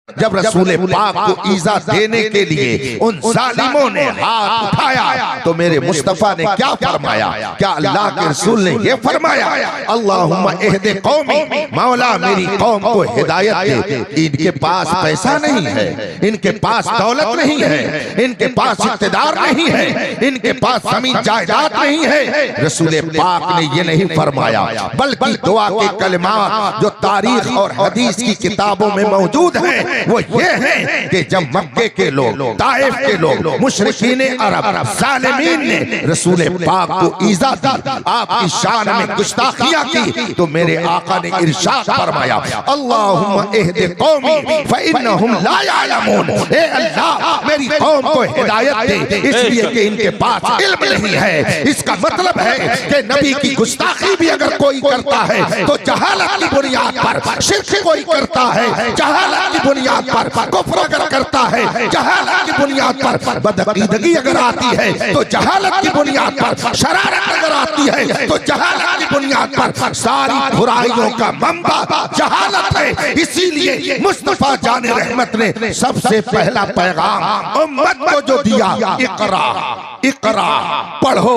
जब रसूल पाक को ईजा देने के लिए उन जालिमों ने हाथ उठाया तो मेरे मुस्तफा ने क्या फरमाया? क्या अल्लाह के रसूल ने ये फरमाया, अल्लाहुम्मा इहदि कौमी, मौला मेरी कौम को हिदायत दे। इनके पास पैसा नहीं है, इनके पास दौलत नहीं है, इनके पास इख्तिदार नहीं है, इनके पास जमीन जायदाद नहीं है। रसूल पाक ने ये नहीं फरमाया, बल्कि दुआ के कलिमात जो तारीख और हदीस की किताबों में मौजूद हैं वो ये है कि जब मक्के के लोग, ताइफ के लोग, मुशरिकीन अरब, जालिमीन ने रसूल पाक को ईजा दी, आपकी शान में गुस्ताखियां की, तो मेरे आका ने इरशाद फरमाया, अल्लाहुम्मा इहदि कौमी फइन्नहुम ला यअलमून। ए अल्लाह मेरी कौम को हिदायत दे, इसलिए कि इनके पास इल्म नहीं है। इसका मतलब है कि नबी की गुस्ताखी भी अगर कोई करता है तो जहालत की बुनियाद पर, शिर्क कोई करता है जहालत की बुनियाद पर, कुफ्र अगर करता है जहालत की बुनियाद पर, बदअकीदगी अगर आती है तो जहालत की बुनियाद पर, शरारत अगर आती है तो जहालत की बुनियाद पर, सारी बुराइयों का मंबा जहालत है। इसीलिए मुस्तफा जाने रहमत ने सबसे पहला पैगाम उम्मत को जो दिया, इकरा इकरा, पढ़ो,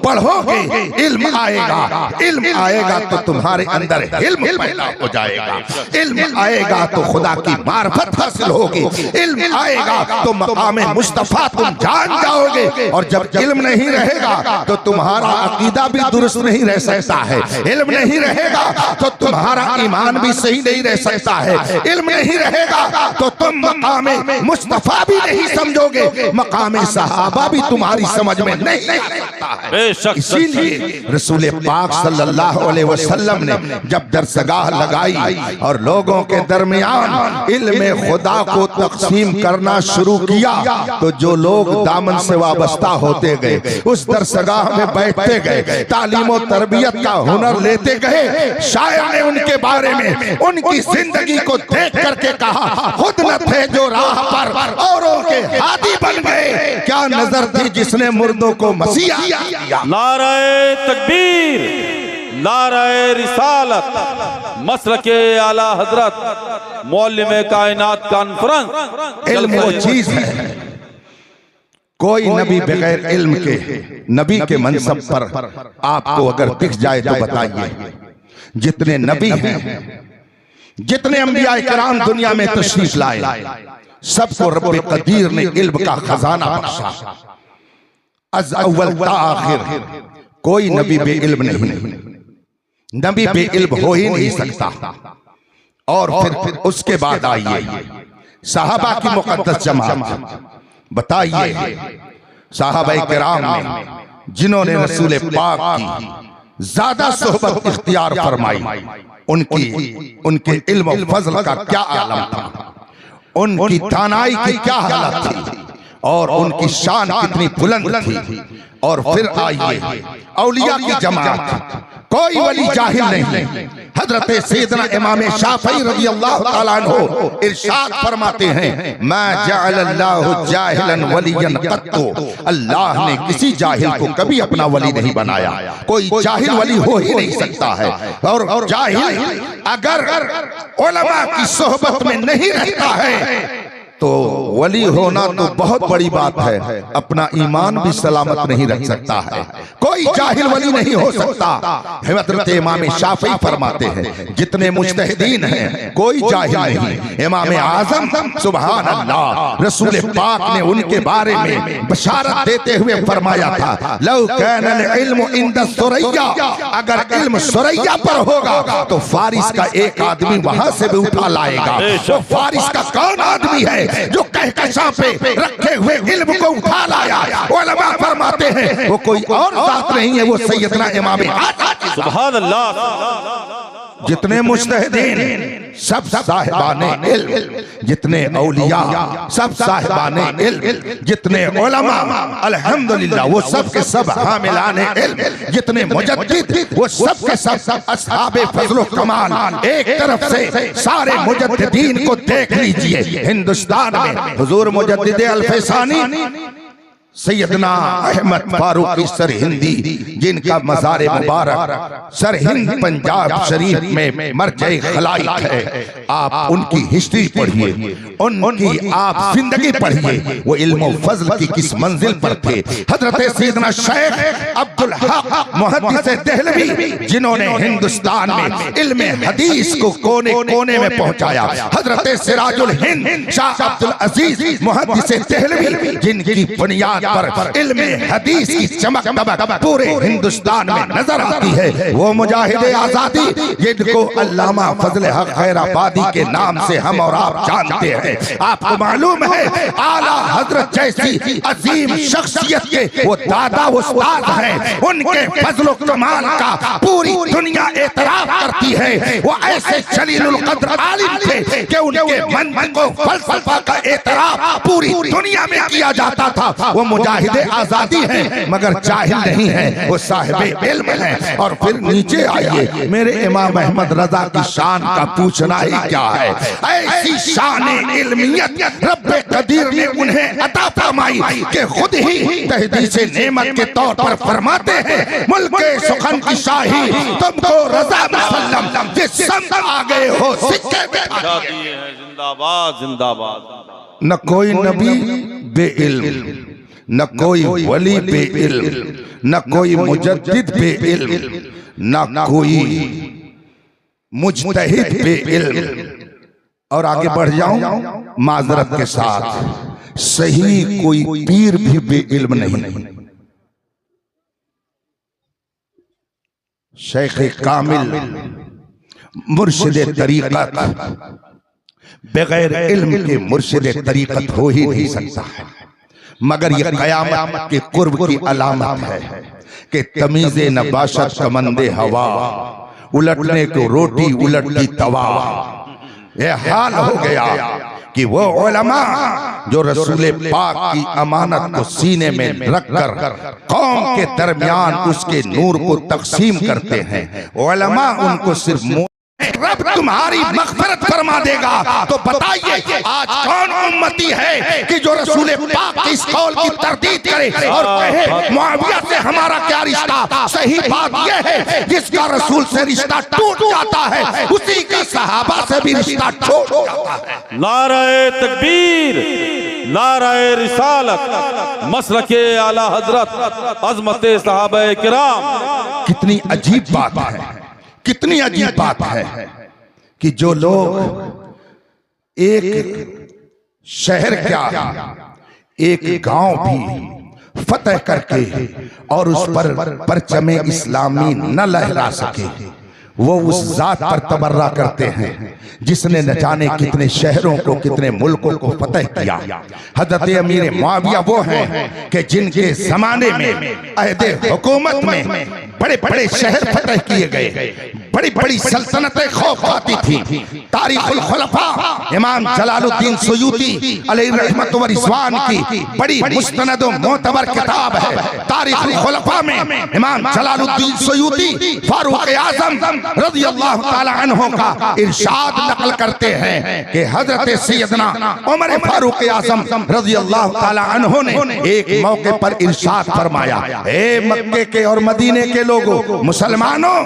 पढ़ोगे इल्म आएगा, इल्म आएगा तो तुम्हारे अंदर इल्म पैदा हो जाएगा, इल्म आएगा तो खुदा की मार्फत हासिल होगी, इल्म आएगा तो मकाम मुस्तफा तुम जान जाओगे। और जब इल्म नहीं रहेगा तो तुम्हारा अकीदा भी दुरुस्त नहीं रह सकता है, इल्म नहीं रहेगा तो तुम्हारा ईमान भी सही नहीं रह सकता है, इल्म नहीं रहेगा तो तुम मकाम मुस्तफा भी नहीं समझोगे, मकाम सहाबा भी तुम्हारी समझ में नहीं आता है। इसीलिए रसूल पाक सल्लल्लाहु अलैहि वसल्लम ने जब दरसगाह लगाई और लोगों के दरमियान इल्म खुदा को तकसीम करना शुरू किया, तो जो लोग दामन से वाबस्ता होते गए, उस दरसगाह में बैठते गए, तालीम और तरबियत का हुनर लेते गए। शायर ने उनके बारे में उनकी जिंदगी को देख करके कहा, खुद न थे जो राह पर औरों के हादी बन गए, क्या नजर थी जिसने मुर्दों को मसीहा किया। नारे तकबीर, नारे रिसालत, मसलके आला हजरत मौलिम कायनात कॉन्फ्रेंस। इल्म वो चीज है, कोई नबी बगैर इल्म के नबी के मनसब पर आपको अगर दिख जाए तो बताइए। जितने नबी हैं, जितने अंबिया किराम दुनिया में तशरीफ लाए, सबको रब्बे कदीर ने इल्म का खजाना बख्शा। अज अव्वल ता आखिर कोई नबी बे इल्म नहीं, नबी बे इल्म हो ही नहीं सकता। और फिर उसके बाद आइए सहाबा की मुकद्दस जमात, बताइए सहाबाए किराम ने जिन्होंने रसूल पाक की ज्यादा सोहबत इख्तियार फरमाई, उनके इल्म और फजल का क्या आलम था, उनकी दानाई की क्या हालत थी, और उनकी शान कितनी बुलंद थी। और फिर आइए औलिया की जमात, कोई वली जाहिल नहीं। हजरत सैयदना इमाम शाफई रज़ियल्लाहु ताला अन्हु इरशाद फरमाते हैं, मा जअलल्लाहु जाहिलन वलियन कत्तु, अल्लाह ने किसी जाहिल को कभी अपना वली नहीं बनाया, कोई जाहिल वली हो ही नहीं सकता है। और जाहिल अगर उलमा की सोहबत में नहीं रहता है तो वली होना तो बहुत बड़ी बात है, अपना ईमान भी सलामत नहीं रख सकता है। कोई जाहिल वली नहीं हो सकता। हज़रत इमाम शाफई फरमाते हैं, जितने मुज्तहिदीन हैं कोई जाहिल नहीं। इमाम आज़म सुभान अल्लाह, रसूल पाक ने उनके बारे में बशारत देते हुए फरमाया था, लौ कानल इल्मु इंद सुरैया, अगर इल्म सुरैया पर होगा तो फारिस का एक आदमी वहां से भी उठा लाएगा। वो फारिस का कौन आदमी है जो कहकशां पे रखे हुए इल्म को उठा लाया? उलमा फरमाते हैं वो कोई और बात नहीं है, वो सैयदना इमाम आज़म। सुभान अल्लाह। जितने मुज्तहिदीन सब साहिबाने इल्म, जितने औलिया सब साहिबाने इल्म, जितने उलमा अल्हम्दुलिल्लाह वो सब के सब हामिलाने इल्म, जितने मुजद्दिद वो सब के सब अस्हाबे फज़्ल व कमाल। एक तरफ से सारे मुजद्दिदीन को देख लीजिए, हिंदुस्तान में हुजूर मुजद्दिद अल-फैसानी सैयदना अहमद फारूकी सरहिंदी, जिनका मज़ार मुबारक सरहिंद पंजाब शरीफ में मरजे खलाइक है। आप उनकी हिस्ट्री पढ़िए, उनकी आप जिंदगी पढ़िए, वो इल्म फजल की किस मंजिल पर थे। हजरत सैयदना शेख अब्दुल हक मुहद्दिस देहलवी, जिन्होंने हिंदुस्तान में इल्म हदीस को कोने कोने में पहुंचाया। हजरत सिराजुल हिंद शाह अब्दुल अजीज मुहद्दिस देहलवी, जिनकी बुनियाद पर इल्म हदीस की चमक दमक पूरे हिंदुस्तान में नजर आती है। वो मुजाहिदे आजादी जिनको अल्लामा फजल हक खैराबादी के नाम से हम और आप जानते हैं। आपको मालूम है आला हजरत जैसी अजीम शख्सियत के वो दादा उस्ताद हैं, उनके फजल कमाल का पूरी दुनिया एतराफ करती है। वो ऐसे जलीलुल कद्र आलिम थे कि उनके मन को फलसफा का एतराफ पूरी दुनिया में किया जाता था। वो मुजाहिदे आजादी हैं मगर जाहिल नहीं है, वो साहिब इल्म हैं। और फिर नीचे आइए, मेरे इमाम अहमद रजा की शान का पूछना ही क्या है। ऐसी शान इल्मियत रब्बे कदीर ने उन्हें अता फरमाई कि खुद ही तहदीसे नेमत के तौर पर फरमाते हैं, मुल्के सुखन की शाही तुमको रजा मुसल्लम, जिस संत आ गए हो सिक्के बैठा दिए हैं। जिंदाबाद जिंदाबाद। न कोई नबी बेइल्म, न कोई वली बे इल्म, न कोई मुजद्दिद बे इल्म, न कोई मुज्तहिद बे इल्म। और आगे बढ़ जाऊं माजरत के साथ, सही कोई पीर भी बे इल्म नहीं। शेख कामिल मुर्शिद तरीक़त बगैर इल्म के मुर्शिद तरीक़त हो ही नहीं सकता है। मगर ये क़यामत के कुर्ब की अलामत है कि तमीज़े नबाशत कमंदे हवा, उलटने को रोटी उलटती तवा। ये हाल हो गया कि वो उलमा जो रसूल पाक की अमानत को सीने में रखकर कौम के दरमियान उसके नूर को तकसीम करते हैं, उलमा उनको सिर्फ रब तुम्हारी मग़फ़िरत फरमा देगा। तो बताइए आज कौन उम्मती है कि जो रसूल पाक के इस कौल की तरदीद करे और कहे मुआविया से हमारा क्या रिश्ता। सही बात यह है जिसका रसूल से रिश्ता टूट जाता है उसी का सहाबा से भी रिश्ता टूट जाता है। नाराए तकबीर, नाराए रिसालत, मसलके आला हजरत, अज़मते सहाबाए किराम। कितनी अजीब बात है, कितनी अजीब बात है कि जो लोग एक शहर क्या एक गांव भी फतह करके और उस पर परचमे इस्लामी न लहरा सके, वो उस जात पर तबर्रा करते हैं जिसने न जाने कितने शहरों को कितने मुल्कों को फतह किया। हज़रत अमीर मुआविया वो हैं कि जिनके जमाने में अहदे हुकूमत में बड़े बड़े शहर फतह किए गए, बड़ी बड़ी सल्तनतें खौफ खाती थी। तारीखुल खुलफा इमाम जलालुद्दीन सुयूती अलैहि रहमत व रिज़वान की बड़ी मुस्तनद व मोतबर किताब है। तारीखुल खुलफा में इमाम जलालुद्दीन सुयूती फारूक आज़म रज़ियल्लाहु ताला अन्हु का इरशाद नकल करते हैं कि हजरत सैयदना उमर फारूक आज़म रज़ियल्लाहु ताला अन्हु ने एक मौके पर इरशाद फरमाया, ए मक्के के और मदीने के लोगों, मुसलमानों,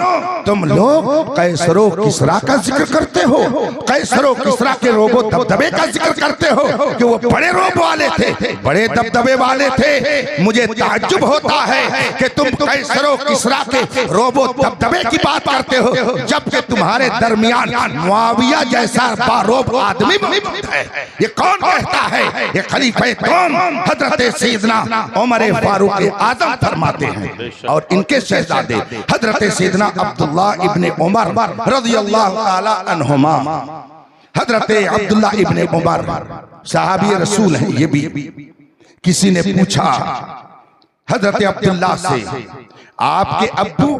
तुम लोग कैसरो किसरा का जिक्र करते हो, कैसरो किसरा के रोबो दबदबे का जिक्र करते हो कि वो बड़े रोब वाले थे, बड़े दबदबे वाले थे। मुझे ताज्जुब होता है कि तुम कैसरो किसरा के रोबो दबदबे की बात करते हो जबकि तुम्हारे दरमियान मुआविया जैसा बारोब आदमी मौजूद है। ये कौन कहता है? ये खलीफे कौन हजरत सैयदना उमर फारूक आज़म फरमाते हैं। और इनके शहजादे हजरत सैयदना अब्दुल्ला इब्ने उमर रज़ियल्लाहु ताला अन्हुमा, हजरत अब्दुल्ला इब्ने उमर सहाबी रसूल हैं। ये भी किसी ने पूछा हजरत अब्दुल्ला से, आपके अब्बू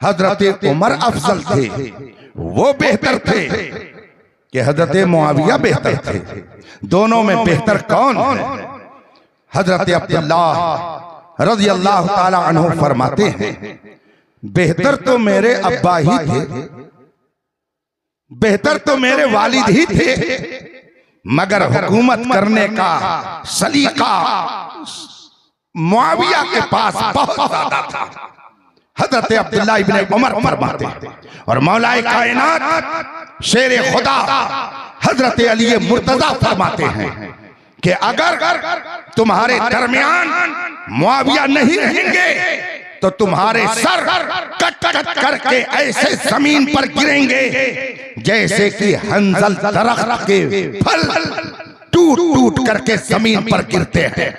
हजरत उमर अफजल थे, वो बेहतर थे कि हजरत मुआविया बेहतर थे? दोनों में बेहतर कौन है? हजरत अब्दुल्ला रज़ियल्लाहु ताला अन्हु फरमाते हैं, बेहतर तो मेरे अब्बा ही थे, बेहतर तो मेरे वालिद ही थे, मगर हुकूमत करने का सलीका मुआविया के पास बहुत ज्यादा था। हजरत अब्दुल्लाह इब्ने उमर फरमाते और मौलाए कायनात शेर खुदा हजरत अली मुर्तजा फरमाते हैं कि अगर तुम्हारे दरमियान मुआविया नहीं रहेंगे तो तुम्हारे सर कट कट करके ऐसे जमीन पर गिरेंगे जैसे कि हंजल दरख्त के फल टूट टूट करके जमीन पर गिरते हैं।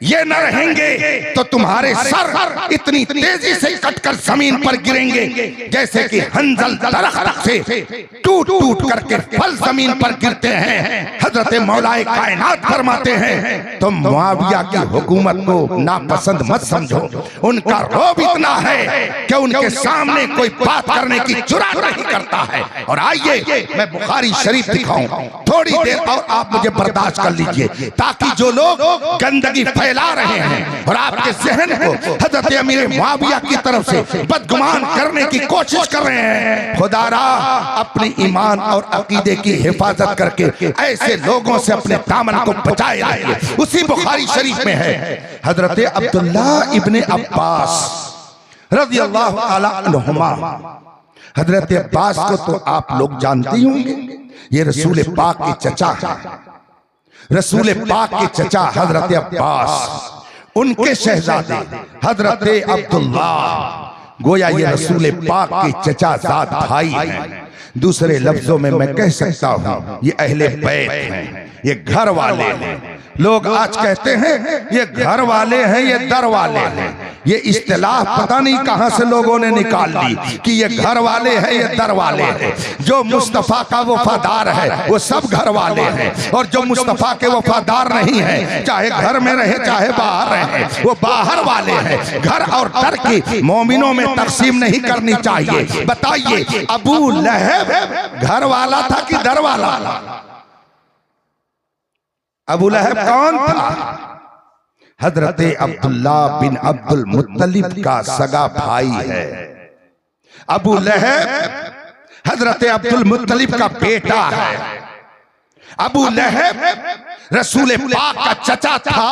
ये न रहेंगे तो तुम्हारे सर इतनी तेजी से कटकर जमीन पर गिरेंगे जैसे कि हंजल दरख्त से टूट टूट करके फल जमीन पर गिरते हैं। हजरत मौलाए कायनात फरमाते हैं तुम मुआविया की हुकूमत को नापसंद मत समझो, उनका रौब इतना है कि उनके सामने कोई बात करने की जुर्रत नहीं करता है। और आइए मैं बुखारी शरीफ दिखाऊं, थोड़ी देर और आप मुझे बर्दाश्त कर लीजिए ताकि जो लोग गंदगी फैला रहे हैं और आपके जहन को हजरत अमीर मुआविया की तरफ से बदगुमान करने की कोशिश कर रहे हैं, खुदारा अपनी ईमान और अकीदे की हिफाजत करके ऐसे लोगों से अपने दामन को बचाए रहिए। उसी बुखारी शरीफ में है हजरत अब्दुल्ला इब्ने अब्बास रज़ियल्लाहु ताला अन्हुमा। हजरत अब्बास को तो आप लोग जानते ही होंगे, ये रसूल पाक के चचा हैं। रसूल पाक के चचा हजरत अब्बास, उनके शहजादे हजरत अब्दुल्ला, गोया ये रसूल पाक के चचा जाद भाई हैं। दूसरे लफ्जों में मैं कह सकता हूं ये अहले बैत हैं, ये घर वाले हैं। लोग आज कहते हैं ये घर वाले हैं, ये दर वाले हैं। ये इस्तिलाह पता नहीं कहां से लोगों ने निकाल ली कि ये घर वाले हैं, ये दर वाले हैं। जो मुस्तफा का वफादार है वो सब घर वाले हैं, और जो मुस्तफा के वफादार नहीं है, चाहे घर में रहे चाहे बाहर रहे, वो बाहर वाले हैं। घर और दर की मोमिनों में तकसीम नहीं करनी चाहिए। बताइए अबू लहब घर वाला था कि दर वाला? अबू लहब कौन था? हजरत अब्दुल्ला बिन अब्दुल मुत्तलिब का सगा भाई है। अबू लहब हजरत अब्दुल मुत्तलिब का बेटा है। अबू लहब रसूल पाक का चचा था,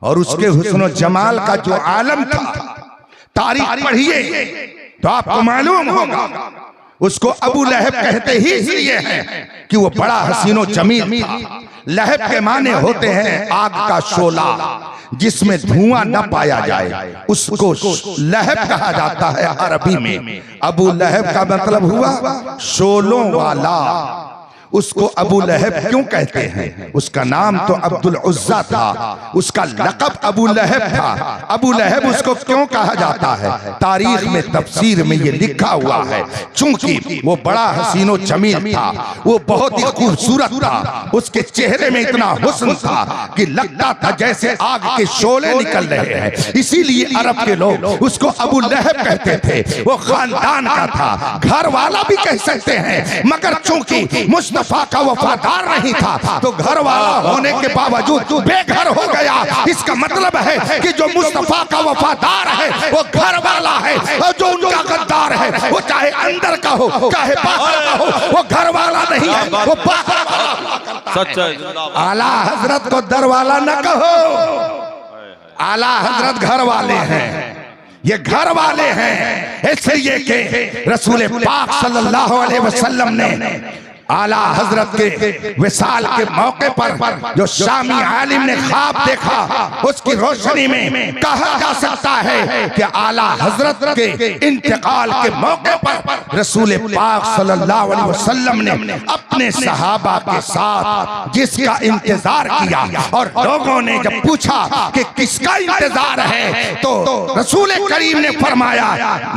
और उसके हुस्न जमाल का जो आलम था, तारीख पढ़िए तो आपको मालूम होगा। उसको अबू लहब कहते ही इसलिए हैं कि वो बड़ा हसीनो जमील था। लहब के माने होते हैं आग का शोला, जिसमें धुआं न पाया जाए, उसको लहब कहा जाता है अरबी में। अबू लहब का मतलब हुआ शोलों वाला। उसको अबू लहब क्यों कहते हैं? उसका नाम तो अब्दुल उज़्ज़ा था, उसका लक़ब अबू लहब था। अबू लहब उसको क्यों कहा जाता है? तारीख में तफसीर में ये लिखा हुआ है, चूंकि वो बड़ा हसीनो जमील था, वो बहुत ही खूबसूरत था, उसके चेहरे में इतना हुस्न था कि लगता था जैसे आग के शोले निकल रहे हैं। इसीलिए अरब के लोग उसको अबू लहब कहते थे। वो खानदान का था, घर वाला भी कह सकते हैं, मगर चूंकि मुस्तफा का वफादार नहीं था तो घर वाला होने के बावजूद बेघर हो गया। इसका मतलब है कि जो मुस्तफा का वफादार है वो घर वाला है, और जो उनका गद्दार है वो चाहे अंदर का हो चाहे बाहर का हो, वो घर वाला नहीं है, वो बाहर वाला। सच्चा आला हजरत को दर वाला न कहो, आला हजरत घर वाले हैं, ये घर वाले हैं। इसलिए कि रसूल पाक सल्लल्लाहु अलैहि वसल्लम ने आला हजरत के विसाल के मौके पर जो शामी आलिम ने ख्वाब देखा, उसकी रोशनी में कहा जा सकता है कि आला हजरत के इंतकाल के मौके पर रसूल पाक सल्लल्लाहु अलैहि वसल्लम ने अपने सहाबा के साथ जिसका इंतजार किया, और लोगों ने जब पूछा कि किसका इंतजार है तो रसूल करीम ने फरमाया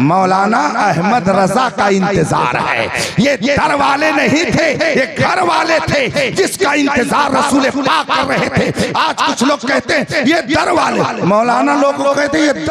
मौलाना अहमद रजा का इंतजार है। ये दर वाले नहीं थे, ये घर वाले थे जिसका इंतजार रसूल पाक कर रहे थे। आज कुछ लोग कहते हैं ये दर वाले, मौलाना लोग कहते हैं ये